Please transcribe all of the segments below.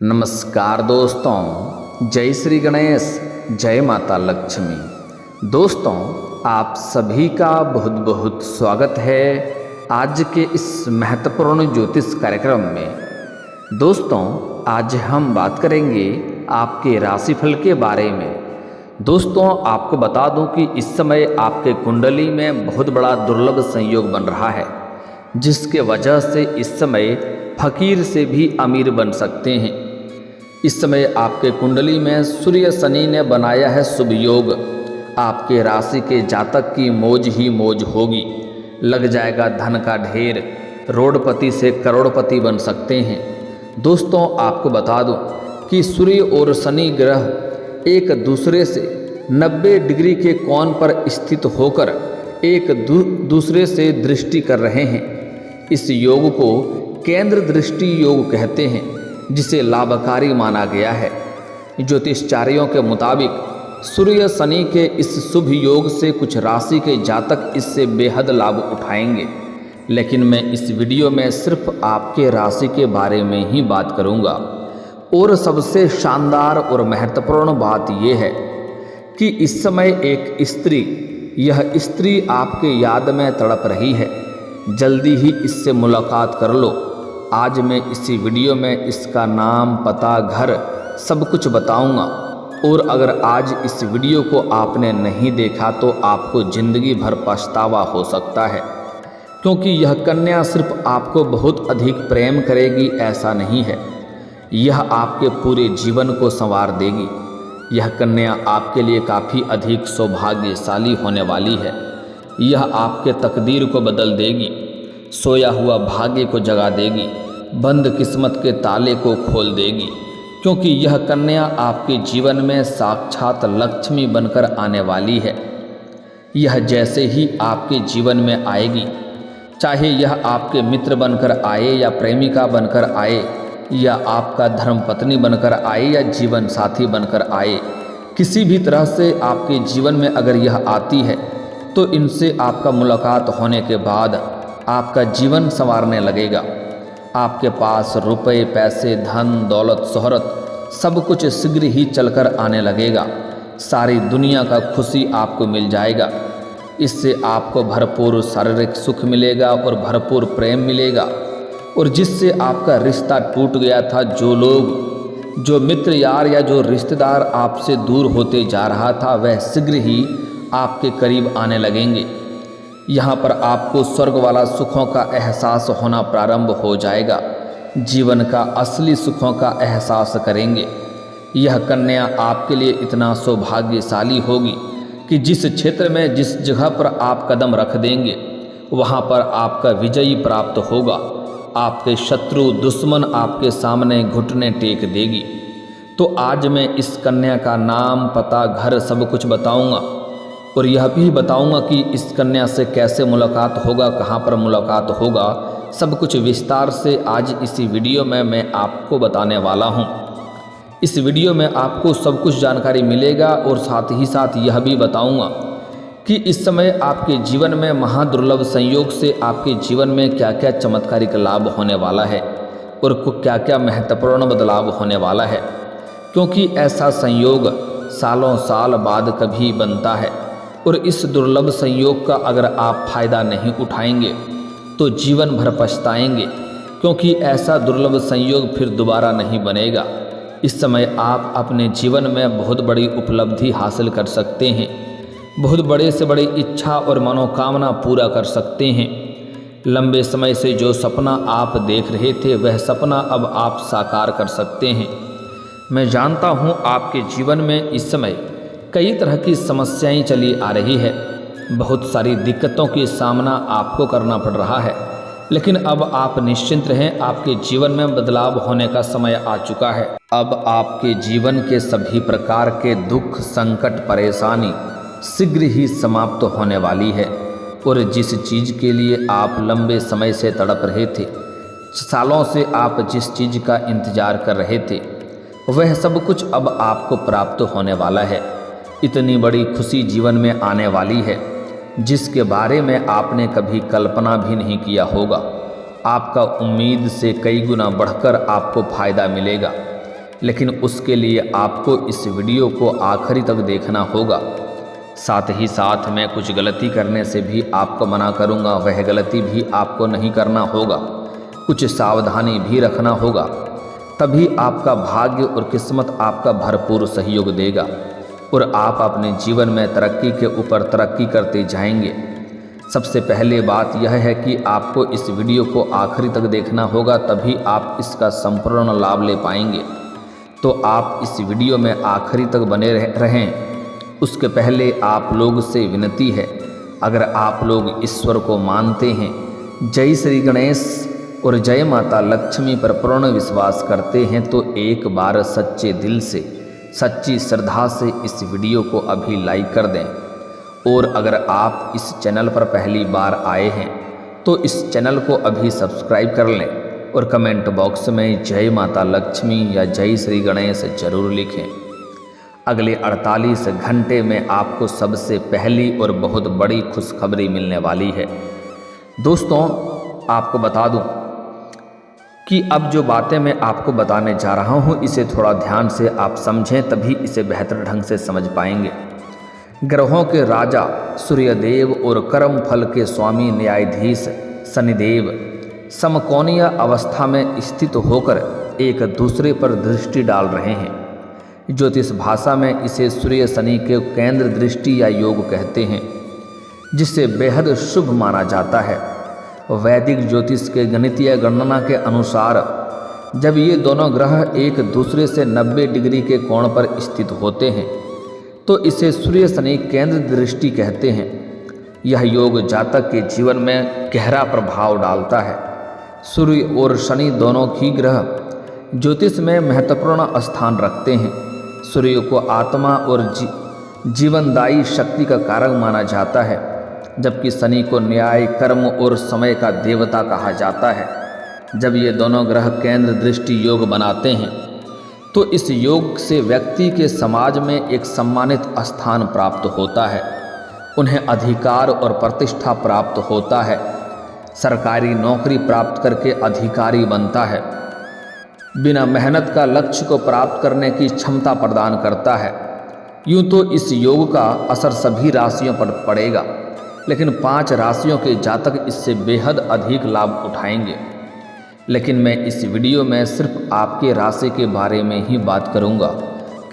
नमस्कार दोस्तों, जय श्री गणेश, जय माता लक्ष्मी। दोस्तों, आप सभी का बहुत बहुत स्वागत है आज के इस महत्वपूर्ण ज्योतिष कार्यक्रम में। दोस्तों, आज हम बात करेंगे आपके राशिफल के बारे में। दोस्तों, आपको बता दूं कि इस समय आपके कुंडली में बहुत बड़ा दुर्लभ संयोग बन रहा है, जिसके वजह से इस समय फकीर से भी अमीर बन सकते हैं। इस समय आपके कुंडली में सूर्य शनि ने बनाया है शुभ योग। आपके राशि के जातक की मौज ही मौज होगी, लग जाएगा धन का ढेर, रोडपति से करोड़पति बन सकते हैं। दोस्तों, आपको बता दूं कि सूर्य और शनि ग्रह एक दूसरे से 90 डिग्री के कोण पर स्थित होकर एक दूसरे से दृष्टि कर रहे हैं। इस योग को केंद्र दृष्टि योग कहते हैं, जिसे लाभकारी माना गया है। ज्योतिषाचार्यों के मुताबिक सूर्य शनि के इस शुभ योग से कुछ राशि के जातक इससे बेहद लाभ उठाएंगे, लेकिन मैं इस वीडियो में सिर्फ आपके राशि के बारे में ही बात करूंगा। और सबसे शानदार और महत्वपूर्ण बात यह है कि इस समय एक स्त्री, यह स्त्री आपके याद में तड़प रही है। जल्दी ही इससे मुलाकात कर लो। आज मैं इसी वीडियो में इसका नाम, पता, घर सब कुछ बताऊंगा। और अगर आज इस वीडियो को आपने नहीं देखा तो आपको ज़िंदगी भर पछतावा हो सकता है, क्योंकि यह कन्या सिर्फ आपको बहुत अधिक प्रेम करेगी ऐसा नहीं है, यह आपके पूरे जीवन को संवार देगी। यह कन्या आपके लिए काफ़ी अधिक सौभाग्यशाली होने वाली है। यह आपके तकदीर को बदल देगी, सोया हुआ भाग्य को जगा देगी, बंद किस्मत के ताले को खोल देगी, क्योंकि यह कन्या आपके जीवन में साक्षात लक्ष्मी बनकर आने वाली है। यह जैसे ही आपके जीवन में आएगी, चाहे यह आपके मित्र बनकर आए या प्रेमिका बनकर आए, या आपका धर्मपत्नी बनकर आए या जीवन साथी बनकर आए, किसी भी तरह से आपके जीवन में अगर यह आती है तो इनसे आपका मुलाकात होने के बाद आपका जीवन संवारने लगेगा। आपके पास रुपए, पैसे, धन, दौलत, शोहरत सब कुछ शीघ्र ही चलकर आने लगेगा। सारी दुनिया का खुशी आपको मिल जाएगा। इससे आपको भरपूर शारीरिक सुख मिलेगा और भरपूर प्रेम मिलेगा। और जिससे आपका रिश्ता टूट गया था, जो मित्र यार या जो रिश्तेदार आपसे दूर होते जा रहा था, वह शीघ्र ही आपके करीब आने लगेंगे। यहाँ पर आपको स्वर्ग वाला सुखों का एहसास होना प्रारंभ हो जाएगा। जीवन का असली सुखों का एहसास करेंगे। यह कन्या आपके लिए इतना सौभाग्यशाली होगी कि जिस क्षेत्र में, जिस जगह पर आप कदम रख देंगे, वहाँ पर आपका विजयी प्राप्त होगा। आपके शत्रु, दुश्मन आपके सामने घुटने टेक देगी। तो आज मैं इस कन्या का नाम, पता, घर सब कुछ बताऊँगा, और यह भी बताऊंगा कि इस कन्या से कैसे मुलाकात होगा, कहाँ पर मुलाकात होगा, सब कुछ विस्तार से आज इसी वीडियो में मैं आपको बताने वाला हूँ। इस वीडियो में आपको सब कुछ जानकारी मिलेगा और साथ ही साथ यह भी बताऊंगा कि इस समय आपके जीवन में महादुर्लभ संयोग से आपके जीवन में क्या क्या चमत्कारिक लाभ होने वाला है और क्या क्या महत्वपूर्ण बदलाव होने वाला है, क्योंकि ऐसा संयोग सालों साल बाद कभी बनता है। और इस दुर्लभ संयोग का अगर आप फायदा नहीं उठाएंगे तो जीवन भर पछताएंगे, क्योंकि ऐसा दुर्लभ संयोग फिर दोबारा नहीं बनेगा। इस समय आप अपने जीवन में बहुत बड़ी उपलब्धि हासिल कर सकते हैं, बहुत बड़े से बड़ी इच्छा और मनोकामना पूरा कर सकते हैं। लंबे समय से जो सपना आप देख रहे थे, वह सपना अब आप साकार कर सकते हैं। मैं जानता हूँ आपके जीवन में इस समय कई तरह की समस्याएं चली आ रही है, बहुत सारी दिक्कतों की सामना आपको करना पड़ रहा है, लेकिन अब आप निश्चिंत रहें, आपके जीवन में बदलाव होने का समय आ चुका है। अब आपके जीवन के सभी प्रकार के दुख, संकट, परेशानी शीघ्र ही समाप्त होने वाली है। और जिस चीज़ के लिए आप लंबे समय से तड़प रहे थे, सालों से आप जिस चीज़ का इंतजार कर रहे थे, वह सब कुछ अब आपको प्राप्त होने वाला है। इतनी बड़ी खुशी जीवन में आने वाली है, जिसके बारे में आपने कभी कल्पना भी नहीं किया होगा। आपका उम्मीद से कई गुना बढ़कर आपको फायदा मिलेगा। लेकिन उसके लिए आपको इस वीडियो को आखिरी तक देखना होगा। साथ ही साथ मैं कुछ गलती करने से भी आपको मना करूंगा, वह गलती भी आपको नहीं करना होगा, कुछ सावधानी भी रखना होगा, तभी आपका भाग्य और किस्मत आपका भरपूर सहयोग देगा और आप अपने जीवन में तरक्की के ऊपर तरक्की करते जाएंगे। सबसे पहले बात यह है कि आपको इस वीडियो को आखिरी तक देखना होगा, तभी आप इसका संपूर्ण लाभ ले पाएंगे। तो आप इस वीडियो में आखिरी तक बने रहें। उसके पहले आप लोग से विनती है, अगर आप लोग ईश्वर को मानते हैं, जय श्री गणेश और जय माता लक्ष्मी पर पूर्ण विश्वास करते हैं, तो एक बार सच्चे दिल से, सच्ची श्रद्धा से इस वीडियो को अभी लाइक कर दें। और अगर आप इस चैनल पर पहली बार आए हैं तो इस चैनल को अभी सब्सक्राइब कर लें और कमेंट बॉक्स में जय माता लक्ष्मी या जय श्री गणेश जरूर लिखें। अगले 48 घंटे में आपको सबसे पहली और बहुत बड़ी खुशखबरी मिलने वाली है। दोस्तों, आपको बता दूं कि अब जो बातें मैं आपको बताने जा रहा हूं, इसे थोड़ा ध्यान से आप समझें, तभी इसे बेहतर ढंग से समझ पाएंगे। ग्रहों के राजा सूर्यदेव और कर्म फल के स्वामी न्यायाधीश शनिदेव समकोणीय अवस्था में स्थित होकर एक दूसरे पर दृष्टि डाल रहे हैं। ज्योतिष भाषा में इसे सूर्य शनि के केंद्र दृष्टि या योग कहते हैं, जिसे बेहद शुभ माना जाता है। वैदिक ज्योतिष के गणितीय गणना के अनुसार जब ये दोनों ग्रह एक दूसरे से 90 डिग्री के कोण पर स्थित होते हैं तो इसे सूर्य शनि केंद्र दृष्टि कहते हैं। यह योग जातक के जीवन में गहरा प्रभाव डालता है। सूर्य और शनि दोनों ही ग्रह ज्योतिष में महत्वपूर्ण स्थान रखते हैं। सूर्य को आत्मा और जीवनदायी शक्ति का कारक माना जाता है, जबकि शनि को न्याय, कर्म और समय का देवता कहा जाता है। जब ये दोनों ग्रह केंद्र दृष्टि योग बनाते हैं तो इस योग से व्यक्ति के समाज में एक सम्मानित स्थान प्राप्त होता है, उन्हें अधिकार और प्रतिष्ठा प्राप्त होता है, सरकारी नौकरी प्राप्त करके अधिकारी बनता है, बिना मेहनत का लक्ष्य को प्राप्त करने की क्षमता प्रदान करता है। यूँ तो इस योग का असर सभी राशियों पर पड़ेगा, लेकिन 5 राशियों के जातक इससे बेहद अधिक लाभ उठाएंगे। लेकिन मैं इस वीडियो में सिर्फ आपके राशि के बारे में ही बात करूंगा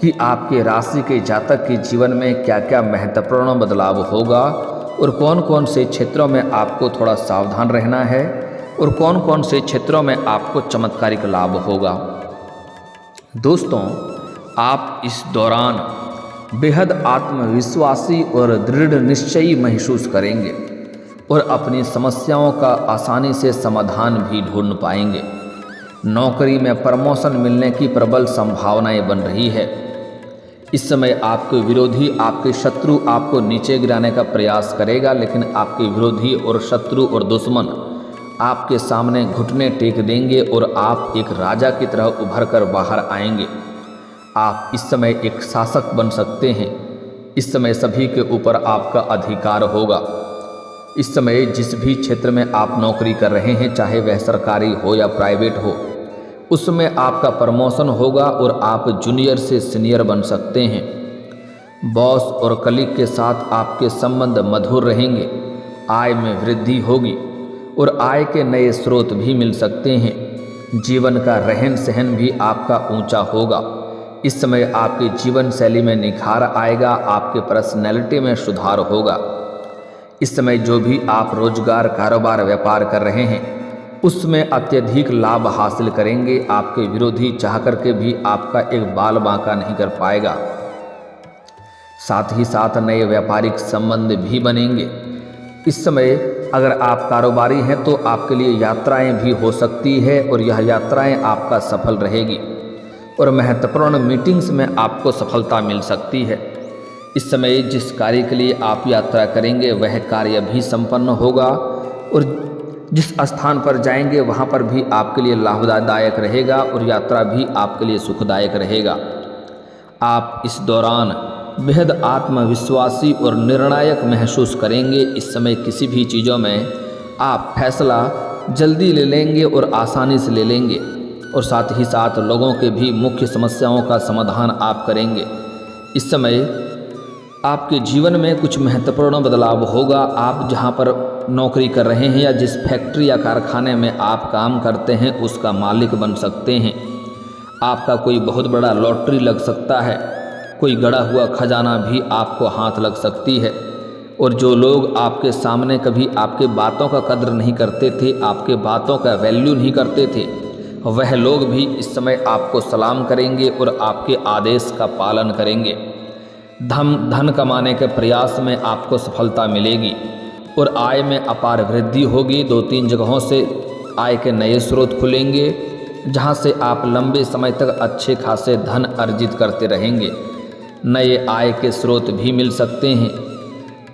कि आपके राशि के जातक के जीवन में क्या क्या महत्वपूर्ण बदलाव होगा और कौन कौन से क्षेत्रों में आपको थोड़ा सावधान रहना है और कौन कौन से क्षेत्रों में आपको चमत्कारिक लाभ होगा। दोस्तों, आप इस दौरान बेहद आत्मविश्वासी और दृढ़ निश्चयी महसूस करेंगे और अपनी समस्याओं का आसानी से समाधान भी ढूंढ पाएंगे। नौकरी में प्रमोशन मिलने की प्रबल संभावनाएं बन रही है। इस समय आपके विरोधी, आपके शत्रु आपको नीचे गिराने का प्रयास करेगा, लेकिन आपके विरोधी और शत्रु और दुश्मन आपके सामने घुटने टेक देंगे और आप एक राजा की तरह उभर कर बाहर आएंगे। आप इस समय एक शासक बन सकते हैं। इस समय सभी के ऊपर आपका अधिकार होगा। इस समय जिस भी क्षेत्र में आप नौकरी कर रहे हैं, चाहे वह सरकारी हो या प्राइवेट हो, उसमें आपका प्रमोशन होगा और आप जूनियर से सीनियर बन सकते हैं। बॉस और कलीग के साथ आपके संबंध मधुर रहेंगे। आय में वृद्धि होगी और आय के नए स्रोत भी मिल सकते हैं। जीवन का रहन सहन भी आपका ऊंचा होगा। इस समय आपके जीवन शैली में निखार आएगा, आपके पर्सनैलिटी में सुधार होगा। इस समय जो भी आप रोजगार, कारोबार, व्यापार कर रहे हैं, उसमें अत्यधिक लाभ हासिल करेंगे। आपके विरोधी चाह करके भी आपका एक बाल बांका नहीं कर पाएगा। साथ ही साथ नए व्यापारिक संबंध भी बनेंगे। इस समय अगर आप कारोबारी हैं तो आपके लिए यात्राएं भी हो सकती है और यह यात्राएं आपका सफल रहेगी और महत्वपूर्ण मीटिंग्स में आपको सफलता मिल सकती है। इस समय जिस कार्य के लिए आप यात्रा करेंगे वह कार्य भी संपन्न होगा और जिस स्थान पर जाएंगे वहाँ पर भी आपके लिए लाभदायक रहेगा और यात्रा भी आपके लिए सुखदायक रहेगा। आप इस दौरान बेहद आत्मविश्वासी और निर्णायक महसूस करेंगे। इस समय किसी भी चीज़ों में आप फैसला जल्दी ले लेंगे और आसानी से ले लेंगे। और साथ ही साथ लोगों के भी मुख्य समस्याओं का समाधान आप करेंगे। इस समय आपके जीवन में कुछ महत्वपूर्ण बदलाव होगा। आप जहां पर नौकरी कर रहे हैं या जिस फैक्ट्री या कारखाने में आप काम करते हैं उसका मालिक बन सकते हैं। आपका कोई बहुत बड़ा लॉटरी लग सकता है, कोई गड़ा हुआ खजाना भी आपको हाथ लग सकती है। और जो लोग आपके सामने कभी आपके बातों का कद्र नहीं करते थे, आपके बातों का वैल्यू नहीं करते थे, वह लोग भी इस समय आपको सलाम करेंगे और आपके आदेश का पालन करेंगे। धन कमाने के प्रयास में आपको सफलता मिलेगी और आय में अपार वृद्धि होगी। 2-3 जगहों से आय के नए स्रोत खुलेंगे जहां से आप लंबे समय तक अच्छे खासे धन अर्जित करते रहेंगे। नए आय के स्रोत भी मिल सकते हैं।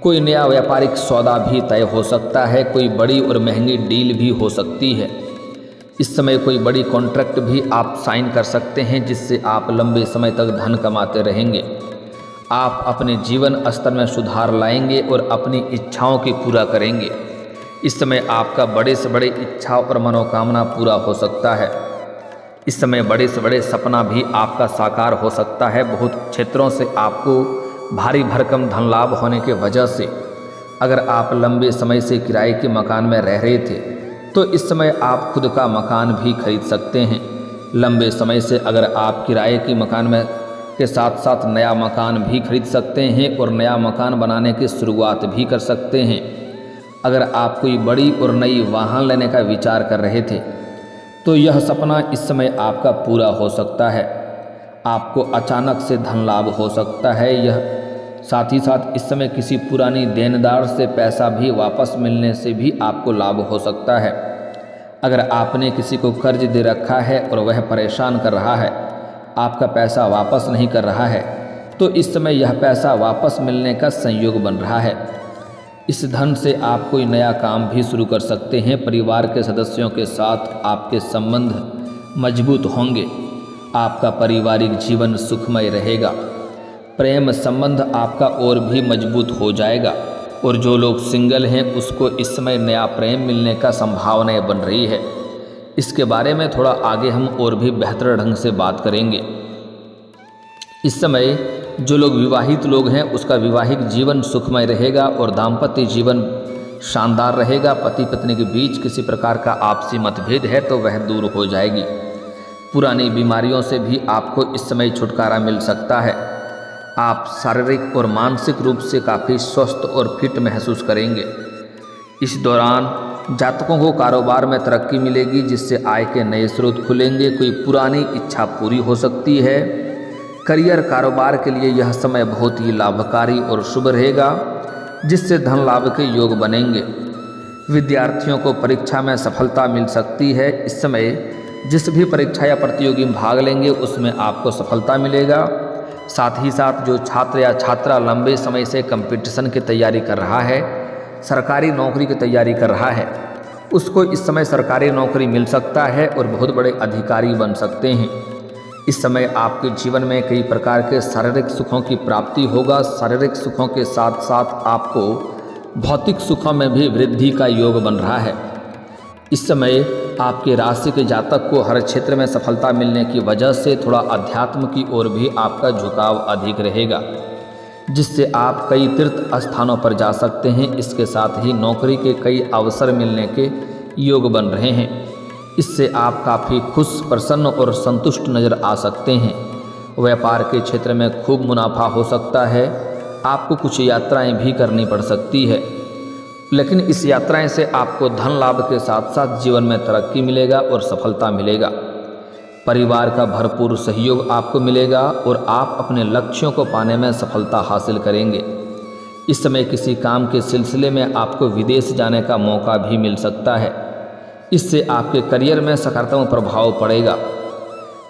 कोई नया व्यापारिक सौदा भी तय हो सकता है, कोई बड़ी और महंगी डील भी हो सकती है। इस समय कोई बड़ी कॉन्ट्रैक्ट भी आप साइन कर सकते हैं जिससे आप लंबे समय तक धन कमाते रहेंगे। आप अपने जीवन स्तर में सुधार लाएंगे और अपनी इच्छाओं की पूरा करेंगे। इस समय आपका बड़े से बड़े इच्छा और मनोकामना पूरा हो सकता है। इस समय बड़े से बड़े सपना भी आपका साकार हो सकता है। बहुत क्षेत्रों से आपको भारी भरकम धन लाभ होने के वजह से अगर आप लंबे समय से किराए के मकान में रह रहे थे तो इस समय आप खुद का मकान भी खरीद सकते हैं। लंबे समय से अगर आप किराए के मकान में के साथ साथ नया मकान भी खरीद सकते हैं और नया मकान बनाने की शुरुआत भी कर सकते हैं। अगर आप कोई बड़ी और नई वाहन लेने का विचार कर रहे थे तो यह सपना इस समय आपका पूरा हो सकता है। आपको अचानक से धन लाभ हो सकता है। यह साथ ही साथ इस समय किसी पुरानी देनदार से पैसा भी वापस मिलने से भी आपको लाभ हो सकता है। अगर आपने किसी को कर्ज दे रखा है और वह परेशान कर रहा है, आपका पैसा वापस नहीं कर रहा है, तो इस समय यह पैसा वापस मिलने का संयोग बन रहा है। इस धन से आप कोई नया काम भी शुरू कर सकते हैं। परिवार के सदस्यों के साथ आपके संबंध मजबूत होंगे। आपका पारिवारिक जीवन सुखमय रहेगा। प्रेम संबंध आपका और भी मजबूत हो जाएगा और जो लोग सिंगल हैं उसको इस समय नया प्रेम मिलने का संभावनाएं बन रही है। इसके बारे में थोड़ा आगे हम और भी बेहतर ढंग से बात करेंगे। इस समय जो लोग विवाहित लोग हैं उसका वैवाहिक जीवन सुखमय रहेगा और दाम्पत्य जीवन शानदार रहेगा। पति पत्नी के बीच किसी प्रकार का आपसी मतभेद है तो वह दूर हो जाएगी। पुरानी बीमारियों से भी आपको इस समय छुटकारा मिल सकता है। आप शारीरिक और मानसिक रूप से काफ़ी स्वस्थ और फिट महसूस करेंगे। इस दौरान जातकों को कारोबार में तरक्की मिलेगी जिससे आय के नए स्रोत खुलेंगे। कोई पुरानी इच्छा पूरी हो सकती है। करियर कारोबार के लिए यह समय बहुत ही लाभकारी और शुभ रहेगा जिससे धन लाभ के योग बनेंगे। विद्यार्थियों को परीक्षा में सफलता मिल सकती है। इस समय जिस भी परीक्षा या प्रतियोगी में भाग लेंगे उसमें आपको सफलता मिलेगा। साथ ही साथ जो छात्र या छात्रा लंबे समय से कंपटीशन की तैयारी कर रहा है, सरकारी नौकरी की तैयारी कर रहा है, उसको इस समय सरकारी नौकरी मिल सकता है और बहुत बड़े अधिकारी बन सकते हैं। इस समय आपके जीवन में कई प्रकार के शारीरिक सुखों की प्राप्ति होगा। शारीरिक सुखों के साथ साथ आपको भौतिक सुखों में भी वृद्धि का योग बन रहा है। इस समय आपके राशि के जातक को हर क्षेत्र में सफलता मिलने की वजह से थोड़ा अध्यात्म की ओर भी आपका झुकाव अधिक रहेगा जिससे आप कई तीर्थ स्थानों पर जा सकते हैं। इसके साथ ही नौकरी के कई अवसर मिलने के योग बन रहे हैं। इससे आप काफ़ी खुश, प्रसन्न और संतुष्ट नज़र आ सकते हैं। व्यापार के क्षेत्र में खूब मुनाफा हो सकता है। आपको कुछ यात्राएं भी करनी पड़ सकती है, लेकिन इस यात्राएं से आपको धन लाभ के साथ साथ जीवन में तरक्की मिलेगा और सफलता मिलेगा। परिवार का भरपूर सहयोग आपको मिलेगा और आप अपने लक्ष्यों को पाने में सफलता हासिल करेंगे। इस समय किसी काम के सिलसिले में आपको विदेश जाने का मौका भी मिल सकता है। इससे आपके करियर में सकारात्मक प्रभाव पड़ेगा।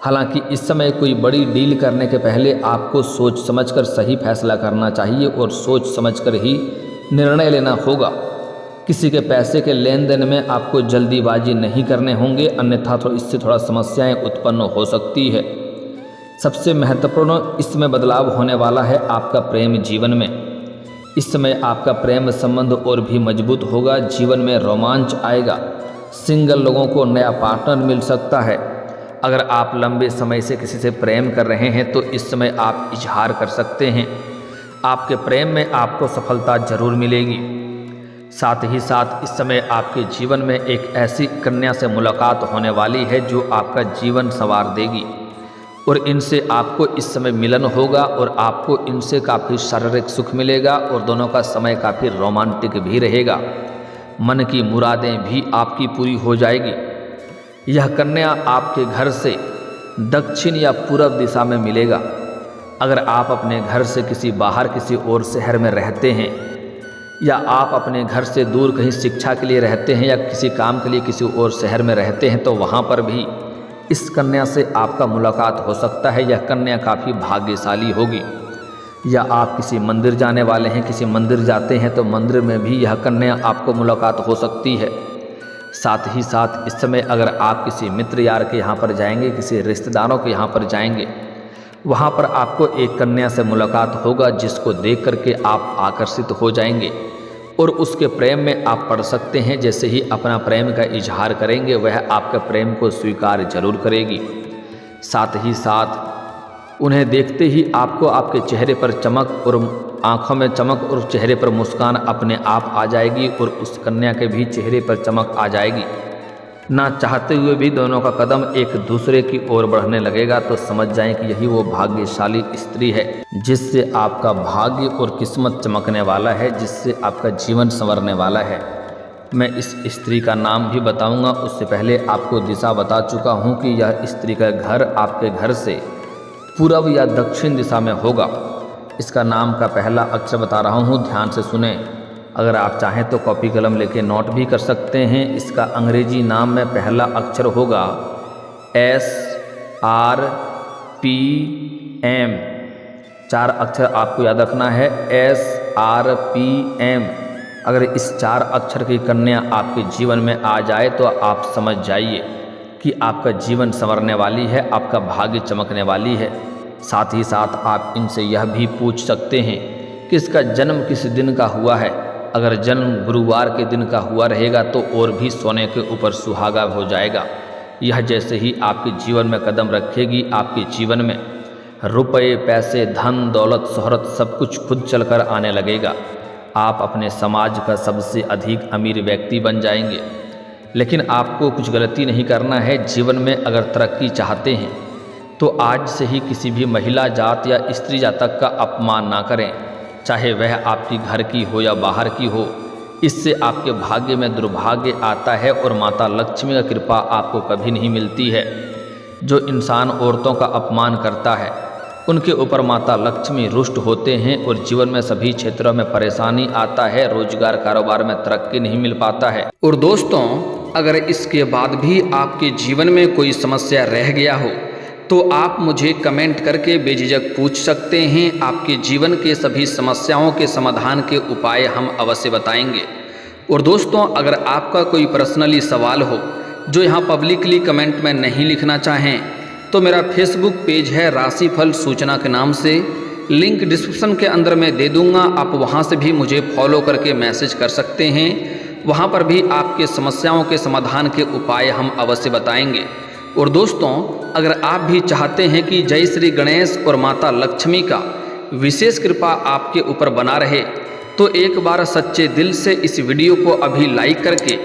हालांकि इस समय कोई बड़ी डील करने के पहले आपको सोच समझकर सही फैसला करना चाहिए और सोच समझकर ही निर्णय लेना होगा। किसी के पैसे के लेन देन में आपको जल्दीबाजी नहीं करने होंगे, अन्यथा तो इससे थोड़ा समस्याएं उत्पन्न हो सकती है। सबसे महत्वपूर्ण इसमें बदलाव होने वाला है आपका प्रेम जीवन में। इस समय आपका प्रेम संबंध और भी मजबूत होगा। जीवन में रोमांच आएगा। सिंगल लोगों को नया पार्टनर मिल सकता है। अगर आप लंबे समय से किसी से प्रेम कर रहे हैं तो इस समय आप इजहार कर सकते हैं। आपके प्रेम में आपको सफलता जरूर मिलेगी। साथ ही साथ इस समय आपके जीवन में एक ऐसी कन्या से मुलाकात होने वाली है जो आपका जीवन संवार देगी और इनसे आपको इस समय मिलन होगा और आपको इनसे काफ़ी शारीरिक सुख मिलेगा और दोनों का समय काफ़ी रोमांटिक भी रहेगा। मन की मुरादें भी आपकी पूरी हो जाएगी। यह कन्या आपके घर से दक्षिण या पूर्व दिशा में मिलेगा। अगर आप अपने घर से किसी बाहर किसी और शहर में रहते हैं या आप अपने घर से दूर कहीं शिक्षा के लिए रहते हैं या किसी काम के लिए किसी और शहर में रहते हैं तो वहाँ पर भी इस कन्या से आपका मुलाकात हो सकता है। यह कन्या काफ़ी भाग्यशाली होगी। या आप किसी मंदिर जाने वाले हैं, किसी मंदिर जाते हैं तो मंदिर में भी यह कन्या आपको मुलाकात हो सकती है। साथ ही साथ इस समय अगर आप किसी मित्र यार के यहाँ पर जाएंगे, किसी रिश्तेदारों के यहाँ पर जाएंगे, वहाँ पर आपको एक कन्या से मुलाकात होगा जिसको देख करके आप आकर्षित हो जाएंगे और उसके प्रेम में आप पड़ सकते हैं। जैसे ही अपना प्रेम का इजहार करेंगे वह आपके प्रेम को स्वीकार जरूर करेगी। साथ ही साथ उन्हें देखते ही आपको आपके चेहरे पर चमक और आँखों में चमक और चेहरे पर मुस्कान अपने आप आ जाएगी और उस कन्या के भी चेहरे पर चमक आ जाएगी। ना चाहते हुए भी दोनों का कदम एक दूसरे की ओर बढ़ने लगेगा तो समझ जाएं कि यही वो भाग्यशाली स्त्री है जिससे आपका भाग्य और किस्मत चमकने वाला है, जिससे आपका जीवन संवरने वाला है। मैं इस स्त्री का नाम भी बताऊंगा, उससे पहले आपको दिशा बता चुका हूं कि यह स्त्री का घर आपके घर से पूर्व या दक्षिण दिशा में होगा। इसका नाम का पहला अक्षर बता रहा हूँ, ध्यान से सुने। अगर आप चाहें तो कॉपी कलम लेके नोट भी कर सकते हैं। इसका अंग्रेजी नाम में पहला अक्षर होगा SRPM। 4 अक्षर आपको याद रखना है, SRPM। अगर इस 4 अक्षर की कन्या आपके जीवन में आ जाए तो आप समझ जाइए कि आपका जीवन संवरने वाली है, आपका भाग्य चमकने वाली है। साथ ही साथ आप इनसे यह भी पूछ सकते हैं कि इसका जन्म किस दिन का हुआ है। अगर जन्म गुरुवार के दिन का हुआ रहेगा तो और भी सोने के ऊपर सुहागा हो जाएगा। यह जैसे ही आपके जीवन में कदम रखेगी, आपके जीवन में रुपए, पैसे, धन, दौलत, शोहरत सब कुछ खुद चलकर आने लगेगा। आप अपने समाज का सबसे अधिक अमीर व्यक्ति बन जाएंगे। लेकिन आपको कुछ गलती नहीं करना है। जीवन में अगर तरक्की चाहते हैं तो आज से ही किसी भी महिला जात या स्त्री जातक का अपमान ना करें, चाहे वह आपकी घर की हो या बाहर की हो। इससे आपके भाग्य में दुर्भाग्य आता है और माता लक्ष्मी का कृपा आपको कभी नहीं मिलती है। जो इंसान औरतों का अपमान करता है उनके ऊपर माता लक्ष्मी रुष्ट होते हैं और जीवन में सभी क्षेत्रों में परेशानी आता है, रोजगार कारोबार में तरक्की नहीं मिल पाता है। और दोस्तों, अगर इसके बाद भी आपके जीवन में कोई समस्या रह गया हो तो आप मुझे कमेंट करके बेझिझक पूछ सकते हैं। आपके जीवन के सभी समस्याओं के समाधान के उपाय हम अवश्य बताएंगे। और दोस्तों, अगर आपका कोई पर्सनली सवाल हो जो यहाँ पब्लिकली कमेंट में नहीं लिखना चाहें तो मेरा फेसबुक पेज है राशिफल सूचना के नाम से, लिंक डिस्क्रिप्शन के अंदर मैं दे दूँगा। आप वहाँ से भी मुझे फॉलो करके मैसेज कर सकते हैं। वहाँ पर भी आपके समस्याओं के समाधान के उपाय हम अवश्य बताएंगे। और दोस्तों, अगर आप भी चाहते हैं कि जय श्री गणेश और माता लक्ष्मी का विशेष कृपा आपके ऊपर बना रहे तो एक बार सच्चे दिल से इस वीडियो को अभी लाइक करके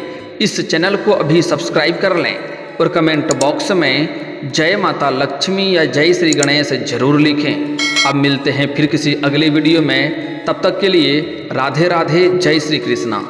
इस चैनल को अभी सब्सक्राइब कर लें और कमेंट बॉक्स में जय माता लक्ष्मी या जय श्री गणेश जरूर लिखें। अब मिलते हैं फिर किसी अगले वीडियो में, तब तक के लिए राधे राधे, जय श्री कृष्णा।